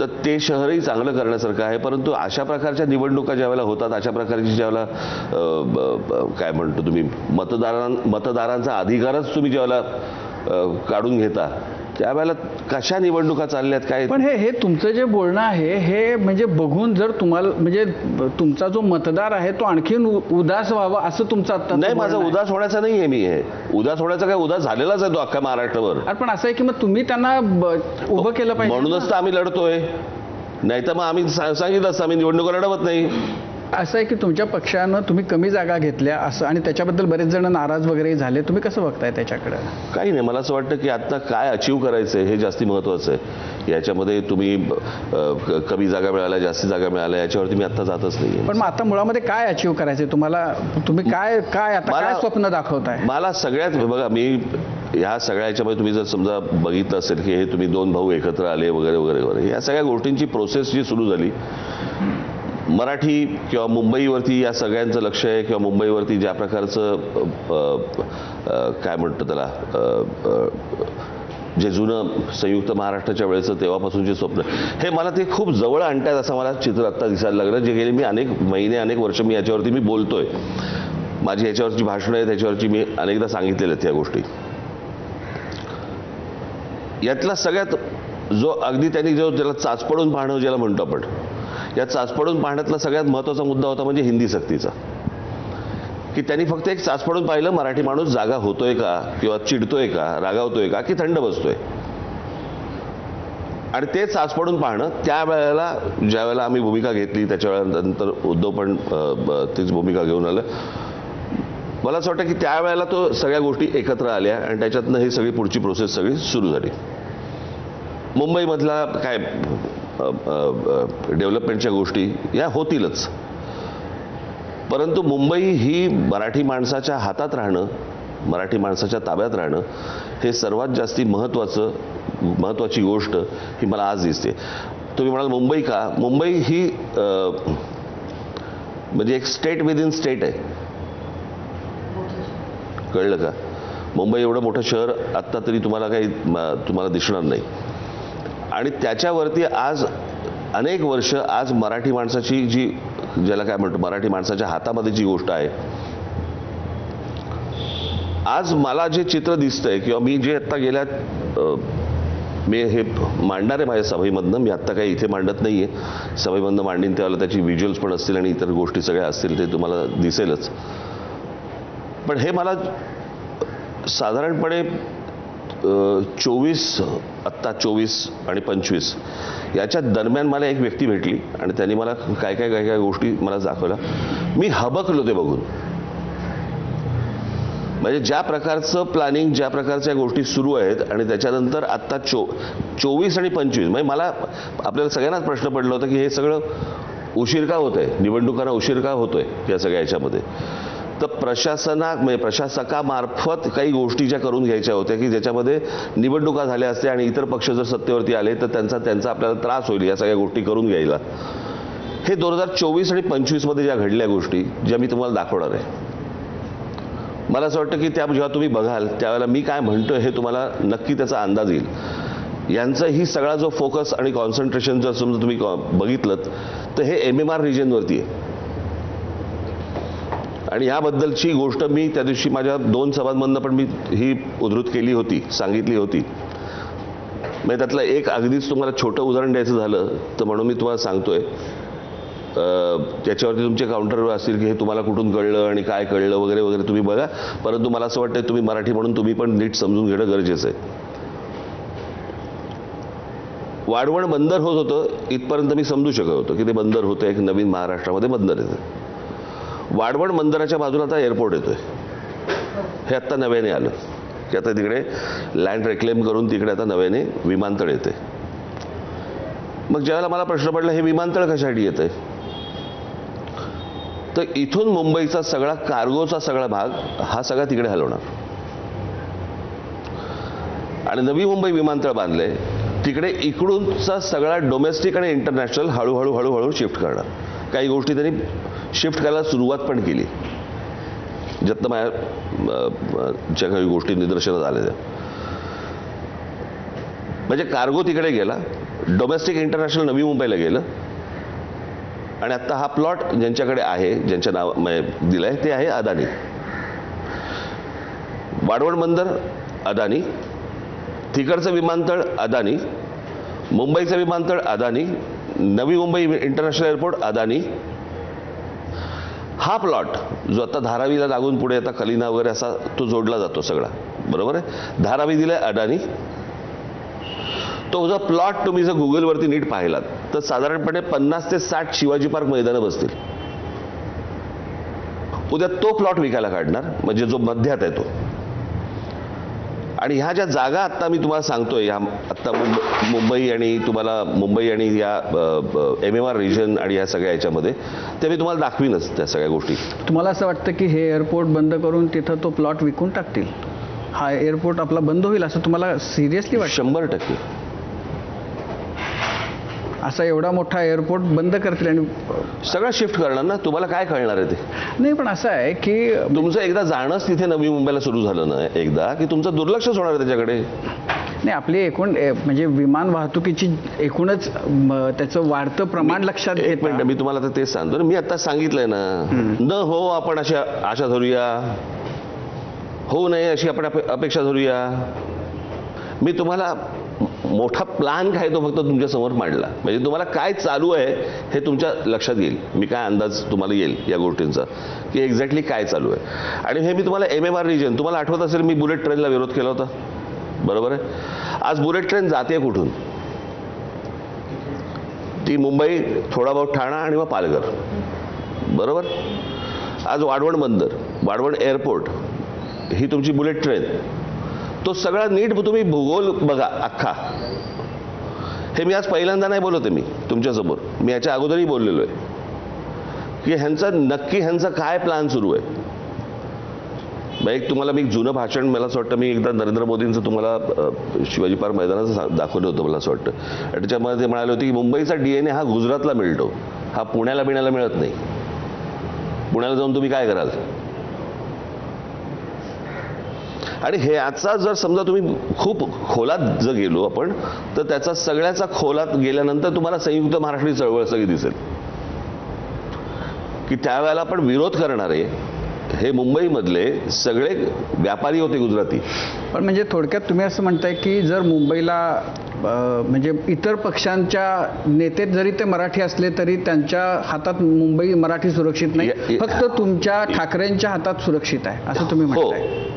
तर ते शहरही चांगलं करण्यासारखं आहे. परंतु अशा प्रकारच्या निवडणुका ज्यावेळेला होतात, अशा प्रकारची ज्यावेळेला काय म्हणतो तुम्ही मतदारांचा अधिकारच तुम्ही ज्यावेळेला काढून घेता, त्यावेळेला कशा निवडणुका चालल्यात काय. पण हे तुमचं जे बोलणं आहे हे म्हणजे बघून जर तुम्हाला म्हणजे तुमचा जो मतदार आहे तो आणखीन उदास व्हावा असं तुमचं आता नाही, माझा उदास होण्याचा नाही आहे. मी हे उदास होण्याचा काय, उदास झालेलाच आहे तो अख्ख्या महाराष्ट्रावर. पण असं आहे की मग तुम्ही त्यांना उभं केलं पाहिजे. म्हणूनच तर आम्ही लढतोय. नाही तर मग आम्ही सांगितलं असतं आम्ही निवडणुका लढवत नाही. असं आहे की तुमच्या पक्षानं तुम्ही कमी जागा घेतल्या असं आणि त्याच्याबद्दल बरेच जण नाराज वगैरे झाले. तुम्ही कसं बघताय त्याच्याकडे? काही नाही, मला असं वाटतं की आता काय अचीव करायचं आहे हे जास्ती महत्त्वाचं आहे. याच्यामध्ये तुम्ही कमी जागा मिळाल्या, जास्ती जागा मिळाल्या, याच्यावरती मी आता जातच नाही. पण मग आता मुळामध्ये काय अचीव करायचंय तुम्हाला? तुम्ही काय आता काय स्वप्न दाखवताय? मला सगळ्यात बघा, मी ह्या सगळ्या याच्यामध्ये तुम्ही जर समजा बघितलं असेल की हे तुम्ही दोन भाऊ एकत्र आले वगैरे वगैरे वगैरे, या सगळ्या गोष्टींची प्रोसेस जी सुरू झाली, मराठी किंवा मुंबईवरती या सगळ्यांचं लक्ष आहे किंवा मुंबईवरती ज्या प्रकारचं काय म्हणतं त्याला जे जुनं संयुक्त महाराष्ट्राच्या वेळेचं तेव्हापासूनचे स्वप्न, हे मला ते खूप जवळ आणतात असं मला चित्र आत्ता दिसायला लागलं. जे गेले मी अनेक महिने अनेक वर्ष मी याच्यावरती मी बोलतोय. माझी याच्यावरची भाषणं आहेत, त्याच्यावरची मी अनेकदा सांगितलेल्या आहेत या गोष्टी. यातला सगळ्यात जो अगदी त्यांनी जो त्याला चाचपडून पाहणं ज्याला म्हणतो आपण, या चाचपडून पाहण्यातला सगळ्यात महत्त्वाचा मुद्दा होता म्हणजे हिंदी सक्तीचा. की त्यांनी फक्त एक चाचपडून पाहिलं, मराठी माणूस जागा होतोय का किंवा चिडतोय का, रागावतोय का की थंड बसतोय. आणि ते चाचपडून पाहणं, त्यावेळेला ज्या वेळेला आम्ही भूमिका घेतली त्याच्या वेळेनंतर उद्धव पण तीच भूमिका घेऊन आलं. मला असं वाटतं की त्यावेळेला तो सगळ्या गोष्टी एकत्र आल्या आणि त्याच्यातनं ही सगळी पुढची प्रोसेस सगळी सुरू झाली. मुंबईमधला काय डेव्हलपमेंटच्या गोष्टी या होतीलच, परंतु मुंबई ही मराठी माणसाच्या हातात राहणं, मराठी माणसाच्या ताब्यात राहणं हे सर्वात जास्ती महत्त्वाची गोष्ट ही मला आज दिसते. तुम्ही म्हणाल मुंबई का? मुंबई ही म्हणजे एक स्टेट विदिन स्टेट आहे. कळलं का? मुंबई एवढं मोठं शहर आत्ता तरी तुम्हाला दिसणार नाही. आणि त्याच्यावरती आज अनेक वर्ष आज मराठी माणसाची जी ज्याला काय म्हणतो मराठी माणसाच्या हातामध्ये जी गोष्ट आहे, आज मला जे चित्र दिसतंय किंवा मी जे आत्ता मी हे मांडणार आहे माझ्या सभेमधनं, मी आत्ता काही इथे मांडत नाही आहे, सभेमधनं मांडीन त्यावेळेला त्याची व्हिज्युअल्स पण असतील आणि इतर गोष्टी सगळ्या असतील, ते तुम्हाला दिसेलच. पण हे मला साधारणपणे 24 आणि 25 याच्या दरम्यान मला एक व्यक्ती भेटली आणि त्यांनी मला काय काय गोष्टी मला दाखवल्या. मी हबकलो ते बघून. म्हणजे ज्या प्रकारचं प्लॅनिंग, ज्या प्रकारच्या गोष्टी सुरू आहेत आणि त्याच्यानंतर आत्ता 24 आणि 25 म्हणजे मला आपल्याला सगळ्यांनाच प्रश्न पडला होता की हे सगळं उशीर का होतंय, निवडणुकांना उशीर का होतोय या सगळ्या याच्यामध्ये. तर प्रशासकामार्फत काही गोष्टी ज्या करून घ्यायच्या होत्या की ज्याच्यामध्ये निवडणुका झाल्या असत्या आणि इतर पक्ष जर सत्तेवरती आले तर त्यांचा आपल्याला त्रास होईल, या सगळ्या गोष्टी करून घ्यायला. हे 2024 आणि 25 मध्ये ज्या घडल्या गोष्टी ज्या मी तुम्हाला दाखवणार आहे, मला असं वाटतं की त्या जेव्हा तुम्ही बघाल त्यावेळेला मी काय म्हणतोय हे तुम्हाला नक्की त्याचा अंदाज येईल. यांचा ही सगळा जो फोकस आणि कॉन्सन्ट्रेशन जर समजा तुम्ही बघितलं तर हे MMR रिजनवरती आहे. आणि याबद्दलची गोष्ट मी त्या दिवशी माझ्या 2 सभांमधनं पण मी ही उद्धृत केली होती, सांगितली होती. म्हणजे त्यातलं एक अगदीच तुम्हाला छोटं उदाहरण द्यायचं झालं तर म्हणून मी तुम्हाला सांगतोय, त्याच्यावरती तुमचे काउंटर असतील की हे तुम्हाला कुठून कळलं आणि काय कळलं वगैरे वगैरे तुम्ही बघा. परंतु मला असं वाटतं तुम्ही मराठी म्हणून तुम्ही पण नीट समजून घेणं गरजेचं आहे. वाढवण बंदर होत होतं इथपर्यंत मी समजू शकत होतो की ते बंदर होतं, एक नवीन महाराष्ट्रामध्ये बंदर येतं. वाढवण बंदराच्या बाजूला आता एअरपोर्ट येतोय. हे आत्ता नव्याने आलं की आता तिकडे लँड रेक्लेम करून तिकडे आता नव्याने विमानतळ येते. मग ज्यावेळेला मला प्रश्न पडला हे विमानतळ कशासाठी येतंय, तर इथून मुंबईचा सगळा कार्गोचा सगळा भाग हा सगळा तिकडे हलवणार आणि नवी मुंबई विमानतळ बांधलंय तिकडे इकडूनचा सगळा डोमेस्टिक आणि इंटरनॅशनल हळूहळू शिफ्ट करणार. काही गोष्टी त्यांनी शिफ्ट करायला सुरुवात पण केली, ज्यातनं ज्या काही गोष्टी निदर्शनास आल्या त्या. म्हणजे कार्गो तिकडे गेला डोमेस्टिक इंटरनॅशनल नवी मुंबईला गेलं आणि आता हा प्लॉट ज्यांच्याकडे आहे, ज्यांच्या नाव दिलंय ते आहे अदानी. वाढवण बंदर अदानी, तिकडचं विमानतळ अदानी, मुंबईचं विमानतळ अदानी, नवी मुंबई इंटरनॅशनल एअरपोर्ट अदानी. हा प्लॉट जो आता धारावीला लागून पुढे आता कलिना वगैरे असा तो जोडला जातो सगळा, बरोबर आहे. धारावी दिलाय अदानी. तो जो प्लॉट तुम्ही जर गुगलवरती नीट पाहिलात तर साधारणपणे 50 ते 60 शिवाजी पार्क मैदानं बसतील. उद्या तो प्लॉट विकायला काढणार, म्हणजे जो मध्यात आहे तो. आणि ह्या ज्या जागा आत्ता मी तुम्हाला सांगतोय, ह्या आत्ता मुंबई आणि तुम्हाला मुंबई आणि या MMR रिजन आणि या सगळ्या याच्यामध्ये ते मी तुम्हाला दाखवीनच त्या सगळ्या गोष्टी. तुम्हाला असं वाटतं की हे एअरपोर्ट बंद करून तिथं तो प्लॉट विकून टाकतील, हा एअरपोर्ट आपला बंद होईल असं तुम्हाला सिरियसली वाटतं? 100%. असा एवढा मोठा एअरपोर्ट बंद करतील आणि सगळं शिफ्ट करणार ना. तुम्हाला काय कळणार आहे ते? नाही, पण असं आहे की तुमचं एकदा जाणंच तिथे नवी मुंबईला सुरू झालं ना एकदा, की तुमचं दुर्लक्षच होणार आहे त्याच्याकडे. नाही, आपली एकूण म्हणजे विमान वाहतुकीची एकूणच त्याचं वाढतं प्रमाण लक्षात एक मिनिट, घेता. मी तुम्हाला आता तेच सांगतो ना. मी आता सांगितलंय ना, न हो आपण अशा आशा धरूया, होऊ नये अशी आपण अपेक्षा धरूया. मी तुम्हाला मोठा प्लॅन काय तो फक्त तुमच्या समोर मांडला, म्हणजे तुम्हाला काय चालू आहे हे तुमच्या लक्षात येईल. मी काय अंदाज तुम्हाला येईल या गोष्टींचा की एक्झॅक्टली काय चालू आहे. आणि हे मी तुम्हाला MMR रिजन, तुम्हाला आठवत असेल मी बुलेट ट्रेनला विरोध केला होता, बरोबर आहे. आज बुलेट ट्रेन जाते कुठून? ती मुंबई, थोडा बहुत ठाणा आणि मग पालघर, बरोबर. आज वाढवण बंदर, वाढवण एअरपोर्ट, ही तुमची बुलेट ट्रेन. तो सगळा नीट तुम्ही भूगोल बघा अख्खा. हे मी आज पहिल्यांदा नाही बोलत आहे मी तुमच्यासमोर, मी याच्या अगोदरही बोललेलो आहे की ह्यांचा काय प्लॅन सुरू आहे. एक तुम्हाला मी जुनं भाषण, मला असं वाटतं मी एकदा नरेंद्र मोदींचं तुम्हाला शिवाजी पार्क मैदानाचं दाखवलं होतं मला असं वाटतं. आणि त्याच्यामध्ये ते म्हणाले होते की मुंबईचा DNA हा गुजरातला मिळतो, हा पुण्याला मिळत नाही. पुण्याला जाऊन तुम्ही काय कराल? आणि हे याचा जर समजा तुम्ही खूप खोलात जर गेलो आपण, तर त्याचा सगळ्याचा खोलात गेल्यानंतर तुम्हाला संयुक्त महाराष्ट्र चळवळ सगळी दिसेल की त्यावेळेला आपण विरोध करणारे हे मुंबईमधले सगळे व्यापारी होते गुजराती. पण म्हणजे थोडक्यात तुम्ही असं म्हणताय की जर मुंबईला म्हणजे इतर पक्षांच्या नेते जरी ते मराठी असले तरी त्यांच्या हातात मुंबई मराठी सुरक्षित नाही, फक्त तुमच्या ठाकरेंच्या हातात सुरक्षित आहे असं तुम्ही म्हणताय?